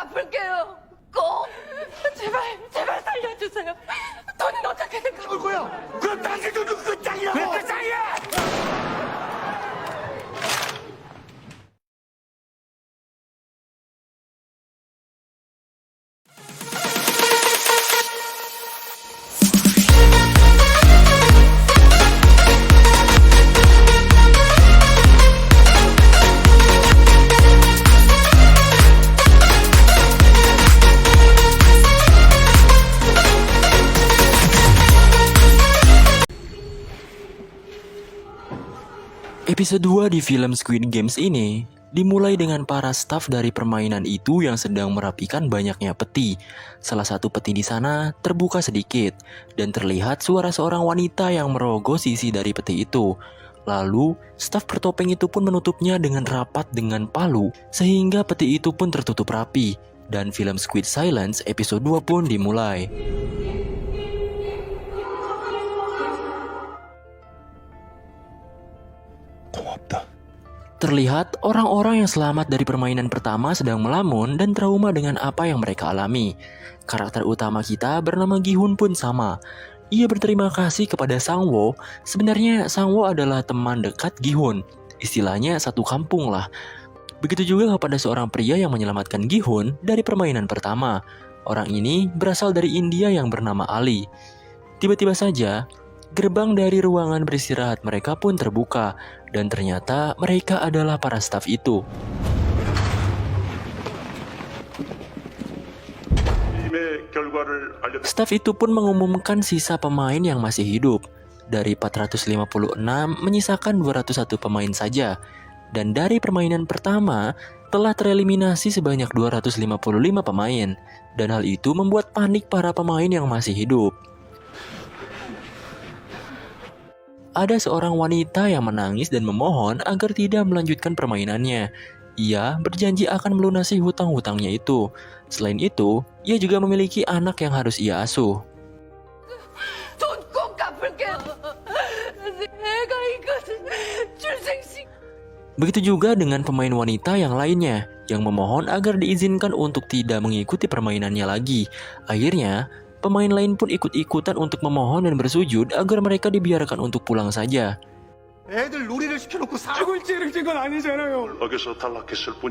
갚을게요. 꼭. 제발, 제발 살려주세요. 돈은 어떻게든 갚을 거야. 그럼 당신도 끝장이라고! 왜 끝장이야! Episode 2 di film Squid Games ini dimulai dengan para staf dari permainan itu yang sedang merapikan banyaknya peti. Salah satu peti di sana terbuka sedikit dan terlihat suara seorang wanita yang merogoh sisi dari peti itu. Lalu, staf bertopeng itu pun menutupnya dengan rapat dengan palu sehingga peti itu pun tertutup rapi. Dan film Squid Silence episode 2 pun dimulai. Terlihat orang-orang yang selamat dari permainan pertama sedang melamun dan trauma dengan apa yang mereka alami. Karakter utama kita bernama Gi-hun pun sama. Ia berterima kasih kepada Sang-woo. Sebenarnya Sang-woo adalah teman dekat Gi-hun. Istilahnya satu kampung lah. Begitu juga kepada seorang pria yang menyelamatkan Gi-hun dari permainan pertama. Orang ini berasal dari India yang bernama Ali. Tiba-tiba saja, gerbang dari ruangan beristirahat mereka pun terbuka. Dan ternyata mereka adalah para staf itu. Staf itu pun mengumumkan sisa pemain yang masih hidup. Dari 456 menyisakan 201 pemain saja. Dan dari permainan pertama telah tereliminasi sebanyak 255 pemain. Dan hal itu membuat panik para pemain yang masih hidup. Ada seorang wanita yang menangis dan memohon agar tidak melanjutkan permainannya. Ia berjanji akan melunasi hutang-hutangnya itu. Selain itu, ia juga memiliki anak yang harus ia asuh. 돈 꼭 갚을게요. 애가 있거든. 출생식. Begitu juga dengan pemain wanita yang lainnya, yang memohon agar diizinkan untuk tidak mengikuti permainannya lagi. Akhirnya, pemain lain pun ikut-ikutan untuk memohon dan bersujud agar mereka dibiarkan untuk pulang saja. 애들 놀이를 시켜놓고 사골 찌르는 건 아니잖아요.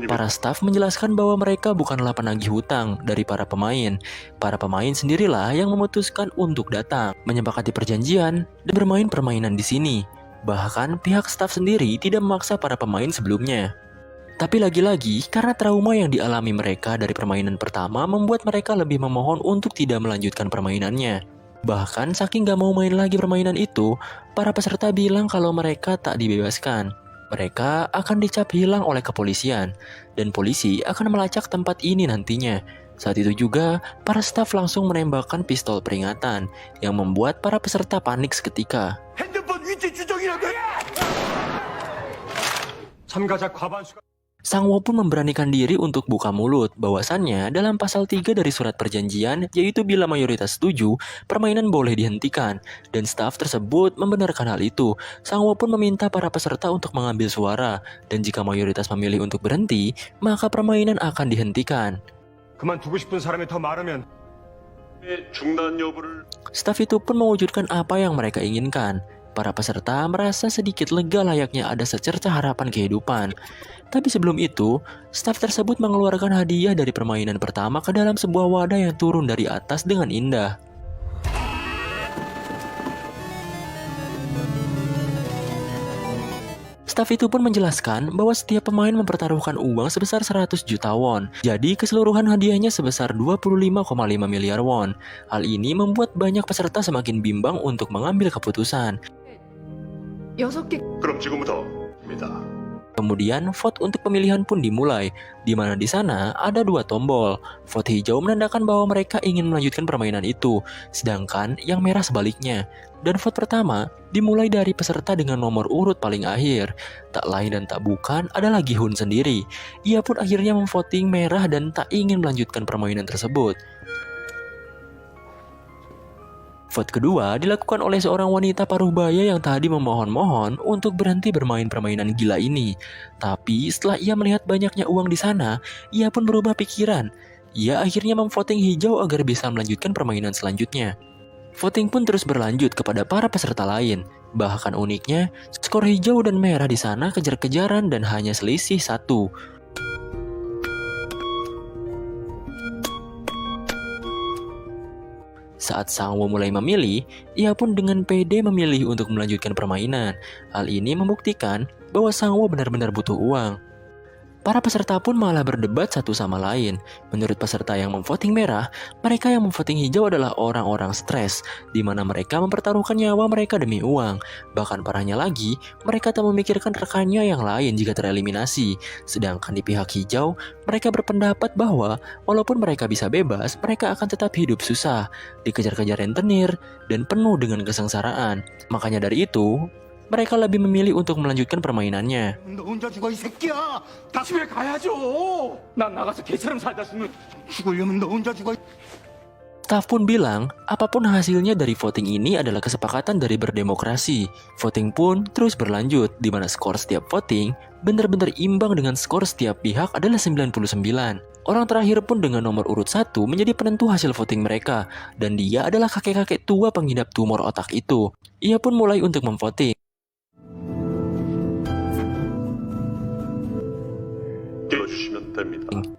Para staf menjelaskan bahwa mereka bukanlah penagih hutang dari para pemain. Para pemain sendirilah yang memutuskan untuk datang, menyepakati perjanjian, dan bermain permainan di sini. Bahkan pihak staf sendiri tidak memaksa para pemain sebelumnya. Tapi lagi-lagi, karena trauma yang dialami mereka dari permainan pertama membuat mereka lebih memohon untuk tidak melanjutkan permainannya. Bahkan saking gak mau main lagi permainan itu, para peserta bilang kalau mereka tak dibebaskan. Mereka akan dicap hilang oleh kepolisian, dan polisi akan melacak tempat ini nantinya. Saat itu juga, para staf langsung menembakkan pistol peringatan, yang membuat para peserta panik seketika. 핸드폰 위치 추적이라도 해! 참가자 과반수가 Sang-woo pun memberanikan diri untuk buka mulut bahwasannya dalam pasal 3 dari surat perjanjian, yaitu bila mayoritas setuju, permainan boleh dihentikan. Dan staf tersebut membenarkan hal itu. Sang-woo pun meminta para peserta untuk mengambil suara, dan jika mayoritas memilih untuk berhenti, maka permainan akan dihentikan. 그만두고 싶은 사람이 더 많으면 Staf itu pun mewujudkan apa yang mereka inginkan. Para peserta merasa sedikit lega layaknya ada secerca harapan kehidupan. Tapi sebelum itu, staf tersebut mengeluarkan hadiah dari permainan pertama ke dalam sebuah wadah yang turun dari atas dengan indah. Staf itu pun menjelaskan bahwa setiap pemain mempertaruhkan uang sebesar 100 juta won. Jadi keseluruhan hadiahnya sebesar 25,5 miliar won. Hal ini membuat banyak peserta semakin bimbang untuk mengambil keputusan. 6개. 그럼 지금부터 입니다. Kemudian vote untuk pemilihan pun dimulai, di mana di sana ada 2 tombol. Vote hijau menandakan bahwa mereka ingin melanjutkan permainan itu, sedangkan yang merah sebaliknya. Dan vote pertama dimulai dari peserta dengan nomor urut paling akhir. Tak lain dan tak bukan adalah Gi-hun sendiri. Ia pun akhirnya memvoting merah dan tak ingin melanjutkan permainan tersebut. Vote kedua dilakukan oleh seorang wanita paruh baya yang tadi memohon-mohon untuk berhenti bermain permainan gila ini. Tapi setelah ia melihat banyaknya uang di sana, ia pun berubah pikiran. ia akhirnya memvoting hijau agar bisa melanjutkan permainan selanjutnya. Voting pun terus berlanjut kepada para peserta lain. Bahkan uniknya, skor hijau dan merah di sana kejar-kejaran dan hanya selisih 1. Saat Sangwoo mulai memilih, ia pun dengan pede memilih untuk melanjutkan permainan. Hal ini membuktikan bahwa Sangwoo benar-benar butuh uang. Para peserta pun malah berdebat satu sama lain. Menurut peserta yang memvoting merah, mereka yang memvoting hijau adalah orang-orang stres, di mana mereka mempertaruhkan nyawa mereka demi uang. Bahkan parahnya lagi, mereka tak memikirkan rekannya yang lain jika tereliminasi. Sedangkan di pihak hijau, mereka berpendapat bahwa walaupun mereka bisa bebas, mereka akan tetap hidup susah, dikejar-kejar rentenir, dan penuh dengan kesengsaraan. Makanya dari itu, mereka lebih memilih untuk melanjutkan permainannya. 너 혼자 죽어 이 새끼야. 다 집에 가야죠. 난 나가서 개처럼 살다 죽으려면 너 혼자 죽어. Staf pun bilang, apapun hasilnya dari voting ini adalah kesepakatan dari berdemokrasi. Voting pun terus berlanjut, di mana skor setiap voting benar-benar imbang dengan skor setiap pihak adalah 99. Orang terakhir pun dengan nomor urut 1 menjadi penentu hasil voting mereka, dan dia adalah kakek-kakek tua pengidap tumor otak itu. Ia pun mulai untuk memvoting.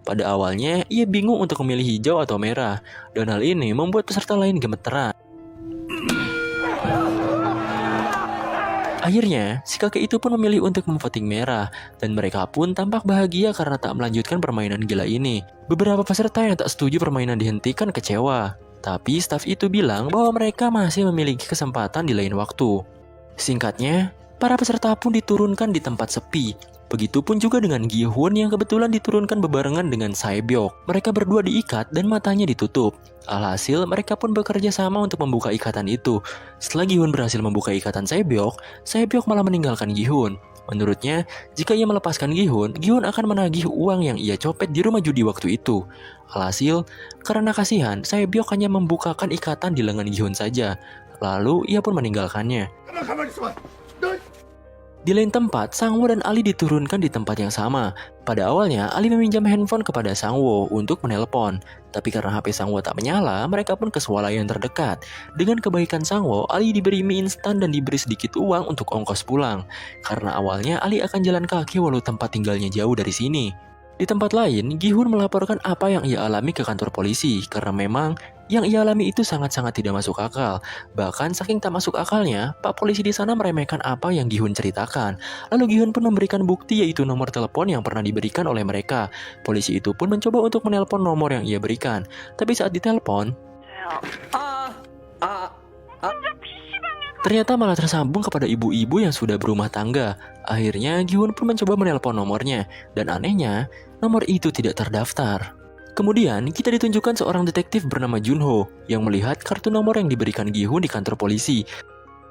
Pada awalnya, ia bingung untuk memilih hijau atau merah, dan hal ini membuat peserta lain gemeteran. Akhirnya, si kakek itu pun memilih untuk memvoting merah, dan mereka pun tampak bahagia karena tak melanjutkan permainan gila ini. Beberapa peserta yang tak setuju permainan dihentikan kecewa, tapi staf itu bilang bahwa mereka masih memiliki kesempatan di lain waktu. Singkatnya, para peserta pun diturunkan di tempat sepi. Begitupun juga dengan Gi-hun yang kebetulan diturunkan bebarengan dengan Sae-byok. Mereka berdua diikat dan matanya ditutup. Alhasil, mereka pun bekerja sama untuk membuka ikatan itu. Setelah Gi-hun berhasil membuka ikatan Sae-byok, Sae-byok malah meninggalkan Gi-hun. Menurutnya, jika ia melepaskan Gi-hun, Gi-hun akan menagih uang yang ia copet di rumah judi waktu itu. Alhasil, karena kasihan, Sae-byok hanya membukakan ikatan di lengan Gi-hun saja. Lalu, ia pun meninggalkannya. 가만히 있어봐. 너 Di lain tempat, Sangwoo dan Ali diturunkan di tempat yang sama. Pada awalnya, Ali meminjam handphone kepada Sangwoo untuk menelpon. Tapi karena HP Sangwoo tak menyala, mereka pun ke swalayan terdekat. Dengan kebaikan Sangwoo, Ali diberi mie instan dan diberi sedikit uang untuk ongkos pulang. Karena awalnya Ali akan jalan kaki walau tempat tinggalnya jauh dari sini. Di tempat lain, Gi-hun melaporkan apa yang ia alami ke kantor polisi karena memang yang ia alami itu sangat-sangat tidak masuk akal. Bahkan saking tak masuk akalnya, Pak Polisi di sana meremehkan apa yang Gi-hun ceritakan. Lalu Gi-hun pun memberikan bukti yaitu nomor telepon yang pernah diberikan oleh mereka. Polisi itu pun mencoba untuk menelpon nomor yang ia berikan. Tapi saat ditelepon, ternyata malah tersambung kepada ibu-ibu yang sudah berumah tangga. Akhirnya Gi-hun pun mencoba menelpon nomornya. Dan anehnya, nomor itu tidak terdaftar. Kemudian, kita ditunjukkan seorang detektif bernama Junho yang melihat kartu nomor yang diberikan Gi-hun di kantor polisi.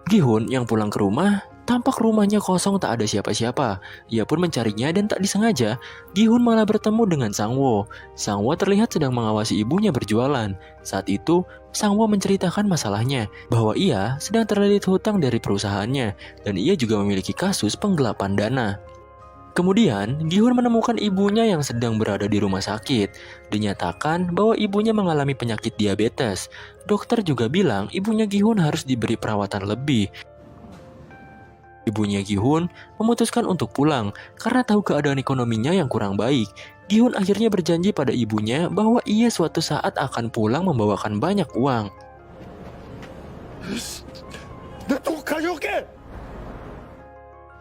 Gi-hun yang pulang ke rumah, tampak rumahnya kosong tak ada siapa-siapa. Ia pun mencarinya dan tak disengaja, Gi-hun malah bertemu dengan Sangwoo. Sangwoo terlihat sedang mengawasi ibunya berjualan. Saat itu, Sangwoo menceritakan masalahnya, bahwa ia sedang terlilit hutang dari perusahaannya, dan ia juga memiliki kasus penggelapan dana. Kemudian, Gi-hun menemukan ibunya yang sedang berada di rumah sakit. Dinyatakan bahwa ibunya mengalami penyakit diabetes. Dokter juga bilang ibunya Gi-hun harus diberi perawatan lebih. Ibunya Gi-hun memutuskan untuk pulang karena tahu keadaan ekonominya yang kurang baik. Gi-hun akhirnya berjanji pada ibunya bahwa ia suatu saat akan pulang membawakan banyak uang. 내또 가져올게.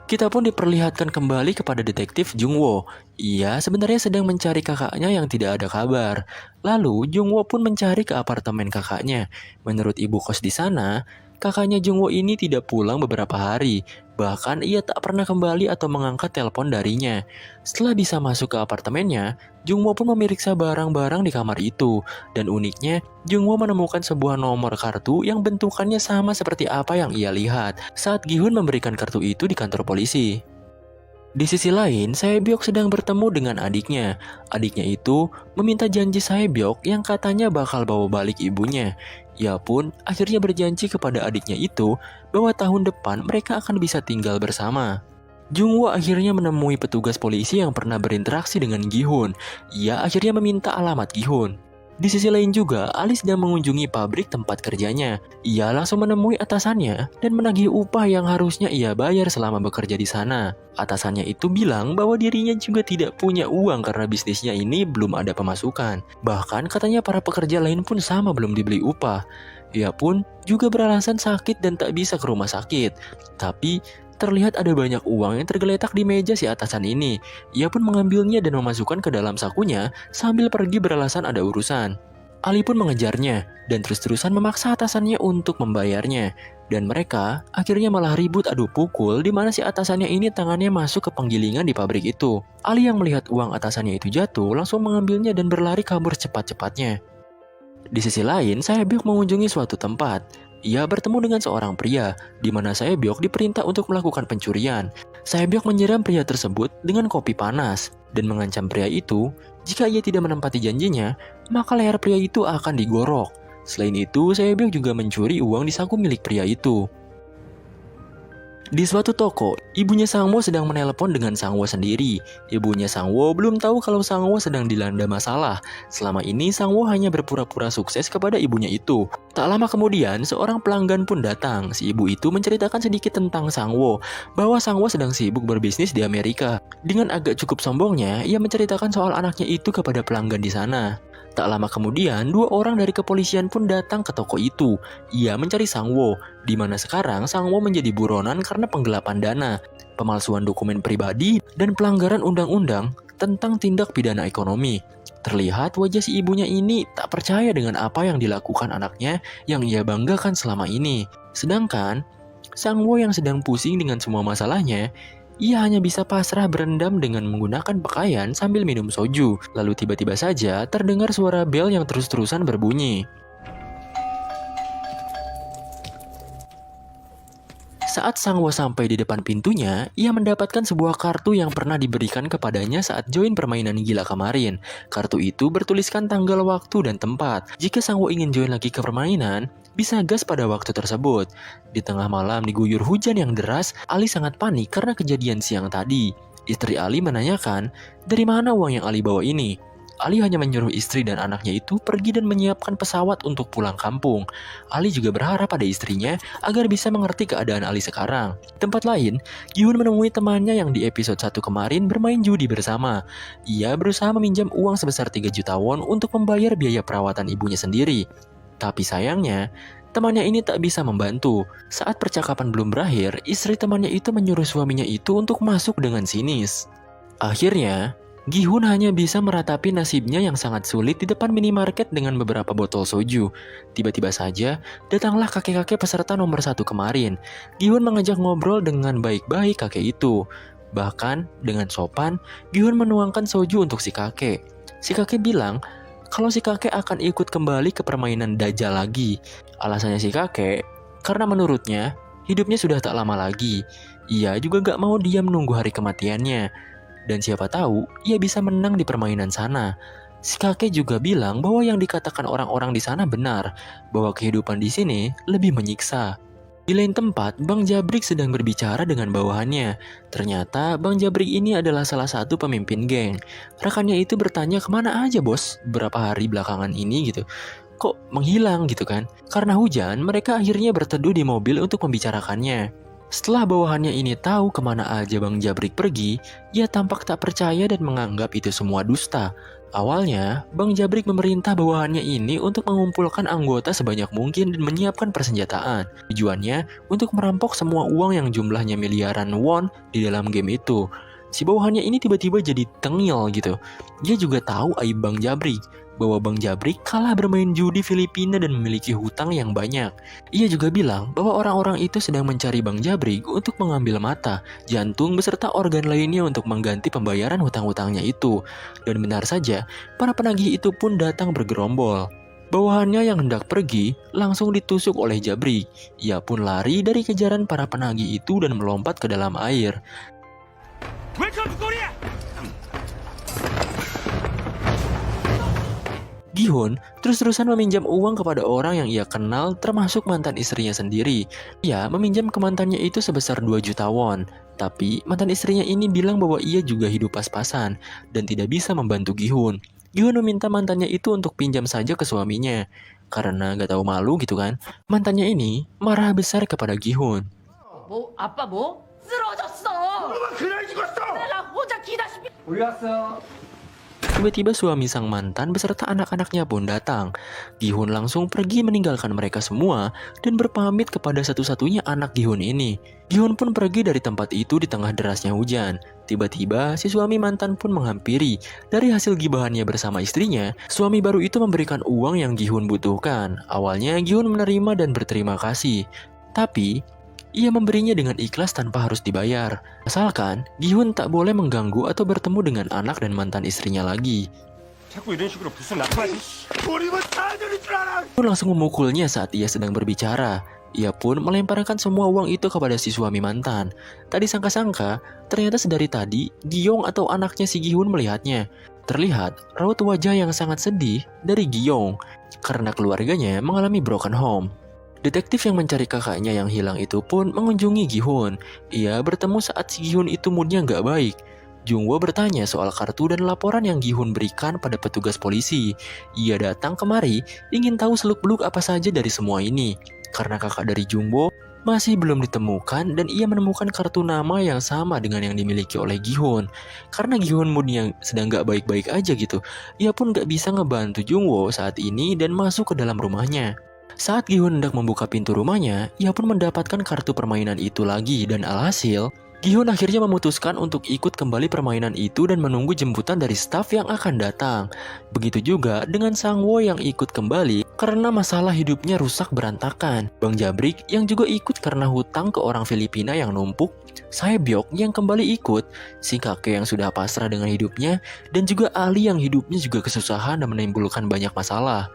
Kita pun diperlihatkan kembali kepada detektif Jungwoo. Ia sebenarnya sedang mencari kakaknya yang tidak ada kabar. Lalu Jungwoo pun mencari ke apartemen kakaknya. Menurut ibu kos di sana, kakaknya Jungwoo ini tidak pulang beberapa hari. Bahkan ia tak pernah kembali atau mengangkat telepon darinya. Setelah bisa masuk ke apartemennya, Jungwoo pun memeriksa barang-barang di kamar itu. Dan uniknya, Jungwoo menemukan sebuah nomor kartu yang bentukannya sama seperti apa yang ia lihat saat Gi-hun memberikan kartu itu di kantor polisi. Di sisi lain, Sae-byok sedang bertemu dengan adiknya. Adiknya itu meminta janji Sae-byok yang katanya bakal bawa balik ibunya. Ia pun akhirnya berjanji kepada adiknya itu bahwa tahun depan mereka akan bisa tinggal bersama. Jungwoo akhirnya menemui petugas polisi yang pernah berinteraksi dengan Gi-hun. Ia akhirnya meminta alamat Gi-hun. Di sisi lain juga, Ali sedang mengunjungi pabrik tempat kerjanya. Ia langsung menemui atasannya dan menagih upah yang harusnya ia bayar selama bekerja di sana. Atasannya itu bilang bahwa dirinya juga tidak punya uang karena bisnisnya ini belum ada pemasukan. Bahkan katanya para pekerja lain pun sama belum dibeli upah. Ia pun juga beralasan sakit dan tak bisa ke rumah sakit. Tapi terlihat ada banyak uang yang tergeletak di meja si atasan ini. Ia pun mengambilnya dan memasukkan ke dalam sakunya sambil pergi beralasan ada urusan. Ali pun mengejarnya dan terus-terusan memaksa atasannya untuk membayarnya. Dan mereka akhirnya malah ribut adu pukul di mana si atasannya ini tangannya masuk ke penggilingan di pabrik itu. Ali yang melihat uang atasannya itu jatuh langsung mengambilnya dan berlari kabur cepat-cepatnya. Di sisi lain, Sae-byok mengunjungi suatu tempat. Ia bertemu dengan seorang pria, di mana Sae-byok diperintah untuk melakukan pencurian. Sae-byok menyiram pria tersebut dengan kopi panas, dan mengancam pria itu, jika ia tidak menempati janjinya, maka leher pria itu akan digorok. Selain itu, Sae-byok juga mencuri uang di saku milik pria itu. Di suatu toko, ibunya Sang-woo sedang menelepon dengan Sang-woo sendiri. Ibunya Sang-woo belum tahu kalau Sang-woo sedang dilanda masalah. Selama ini Sang-woo hanya berpura-pura sukses kepada ibunya itu. Tak lama kemudian, seorang pelanggan pun datang. Si ibu itu menceritakan sedikit tentang Sang-woo, bahwa Sang-woo sedang sibuk berbisnis di Amerika. Dengan agak cukup sombongnya, ia menceritakan soal anaknya itu kepada pelanggan di sana. Tak lama kemudian, 2 orang dari kepolisian pun datang ke toko itu. Ia mencari Sang-woo, di mana sekarang Sang-woo menjadi buronan karena penggelapan dana, pemalsuan dokumen pribadi, dan pelanggaran undang-undang tentang tindak pidana ekonomi. Terlihat wajah si ibunya ini tak percaya dengan apa yang dilakukan anaknya yang ia banggakan selama ini. Sedangkan, Sang-woo yang sedang pusing dengan semua masalahnya, ia hanya bisa pasrah berendam dengan menggunakan pakaian sambil minum soju. Lalu tiba-tiba saja terdengar suara bel yang terus-terusan berbunyi. Saat Sang-woo sampai di depan pintunya, ia mendapatkan sebuah kartu yang pernah diberikan kepadanya saat join permainan gila kemarin. Kartu itu bertuliskan tanggal waktu dan tempat. Jika Sang-woo ingin join lagi ke permainan, bisa gas pada waktu tersebut. Di tengah malam diguyur hujan yang deras, Ali sangat panik karena kejadian siang tadi. Istri Ali menanyakan, dari mana uang yang Ali bawa ini? Ali hanya menyuruh istri dan anaknya itu pergi dan menyiapkan pesawat untuk pulang kampung. Ali juga berharap pada istrinya agar bisa mengerti keadaan Ali sekarang. Di tempat lain, Gi-hun menemui temannya yang di episode 1 kemarin bermain judi bersama. Ia berusaha meminjam uang sebesar 3 juta won untuk membayar biaya perawatan ibunya sendiri. Tapi sayangnya, temannya ini tak bisa membantu. Saat percakapan belum berakhir, istri temannya itu menyuruh suaminya itu untuk masuk dengan sinis. Akhirnya, Gi-hun hanya bisa meratapi nasibnya yang sangat sulit di depan minimarket dengan beberapa botol soju. Tiba-tiba saja, datanglah kakek-kakek peserta nomor 1 kemarin. Gi-hun mengajak ngobrol dengan baik-baik kakek itu. Bahkan, dengan sopan, Gi-hun menuangkan soju untuk si kakek. Si kakek bilang, kalau si kakek akan ikut kembali ke permainan Dajjal lagi. Alasannya si kakek, karena menurutnya, hidupnya sudah tak lama lagi. Ia juga gak mau diam menunggu hari kematiannya. Dan siapa tahu, ia bisa menang di permainan sana. Si kakek juga bilang bahwa yang dikatakan orang-orang di sana benar, bahwa kehidupan di sini lebih menyiksa. Di lain tempat, Bang Jabrik sedang berbicara dengan bawahannya. Ternyata Bang Jabrik ini adalah salah satu pemimpin geng. Rekannya itu bertanya, kemana aja bos beberapa hari belakangan ini gitu. Kok menghilang gitu kan? Karena hujan, mereka akhirnya berteduh di mobil untuk membicarakannya. Setelah bawahannya ini tahu kemana aja Bang Jabrik pergi, ia tampak tak percaya dan menganggap itu semua dusta. Awalnya, Bang Jabrik memerintah bawahannya ini untuk mengumpulkan anggota sebanyak mungkin dan menyiapkan persenjataan. Tujuannya untuk merampok semua uang yang jumlahnya miliaran won di dalam game itu. Si bawahannya ini tiba-tiba jadi tengil gitu. Dia juga tahu aib Bang Jabrik, bahwa Bang Jabrik kalah bermain judi Filipina dan memiliki hutang yang banyak. Ia juga bilang bahwa orang-orang itu sedang mencari Bang Jabrik untuk mengambil mata, jantung beserta organ lainnya untuk mengganti pembayaran hutang-hutangnya itu. Dan benar saja, para penagih itu pun datang bergerombol. Bawahannya yang hendak pergi langsung ditusuk oleh Jabrik. Ia pun lari dari kejaran para penagih itu dan melompat ke dalam air. Gi-hun terus-terusan meminjam uang kepada orang yang ia kenal termasuk mantan istrinya sendiri. Ia meminjam ke mantannya itu sebesar 2 juta won. Tapi mantan istrinya ini bilang bahwa ia juga hidup pas-pasan dan tidak bisa membantu Gi-hun. Gi-hun meminta mantannya itu untuk pinjam saja ke suaminya. Karena gak tahu malu gitu kan. Mantannya ini marah besar kepada Gi-hun. 뭐 아빠 뭐? 쓰러졌어. 그날 죽었어. 내가 혼자 기다시피. 우리 왔어. Tiba-tiba suami sang mantan beserta anak-anaknya pun datang. Gi-hun langsung pergi meninggalkan mereka semua dan berpamit kepada satu-satunya anak Gi-hun ini. Gi-hun pun pergi dari tempat itu di tengah derasnya hujan. Tiba-tiba si suami mantan pun menghampiri. Dari hasil gibahannya bersama istrinya, suami baru itu memberikan uang yang Gi-hun butuhkan. Awalnya Gi-hun menerima dan berterima kasih. Tapi ia memberinya dengan ikhlas tanpa harus dibayar. Asalkan Gi-hun tak boleh mengganggu atau bertemu dengan anak dan mantan istrinya lagi. 자꾸 이런 식으로 부스 나타나지. 우리만 사전인 줄 알아. Pun langsung memukulnya saat ia sedang berbicara. Ia pun melemparkan semua uang itu kepada si suami mantan. Tak disangka-sangka, ternyata sedari tadi Gi-yong atau anaknya si Gi-hun melihatnya. Terlihat raut wajah yang sangat sedih dari Gi-yong karena keluarganya mengalami broken home. Detektif yang mencari kakaknya yang hilang itu pun mengunjungi Gi-hun. Ia bertemu saat si Gi-hun itu moodnya nggak baik. Jung-woo bertanya soal kartu dan laporan yang Gi-hun berikan pada petugas polisi. Ia datang kemari ingin tahu seluk-beluk apa saja dari semua ini. Karena kakak dari Jung-woo masih belum ditemukan dan ia menemukan kartu nama yang sama dengan yang dimiliki oleh Gi-hun. Karena Gi-hun moodnya sedang nggak baik-baik aja gitu, ia pun nggak bisa ngebantu Jung-woo saat ini dan masuk ke dalam rumahnya. Saat Gi-hun hendak membuka pintu rumahnya, ia pun mendapatkan kartu permainan itu lagi dan alhasil, Gi-hun akhirnya memutuskan untuk ikut kembali permainan itu dan menunggu jemputan dari staf yang akan datang. Begitu juga dengan Sang-woo yang ikut kembali karena masalah hidupnya rusak berantakan. Bang Jabrik yang juga ikut karena hutang ke orang Filipina yang numpuk. Sae-byok yang kembali ikut, si kakek yang sudah pasrah dengan hidupnya, dan juga Ali yang hidupnya juga kesusahan dan menimbulkan banyak masalah.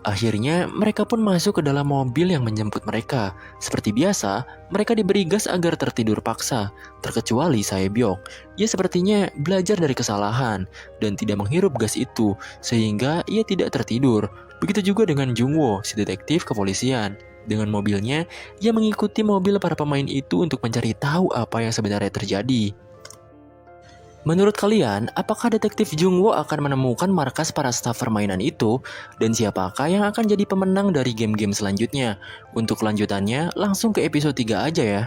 Akhirnya, mereka pun masuk ke dalam mobil yang menjemput mereka. Seperti biasa, mereka diberi gas agar tertidur paksa, terkecuali Sae-byok. Ia sepertinya belajar dari kesalahan dan tidak menghirup gas itu, sehingga ia tidak tertidur. Begitu juga dengan Jung-woo, si detektif kepolisian. Dengan mobilnya, ia mengikuti mobil para pemain itu untuk mencari tahu apa yang sebenarnya terjadi. Menurut kalian, apakah detektif Jung-woo akan menemukan markas para staf permainan itu? Dan siapakah yang akan jadi pemenang dari game-game selanjutnya? Untuk kelanjutannya, langsung ke episode 3 aja ya.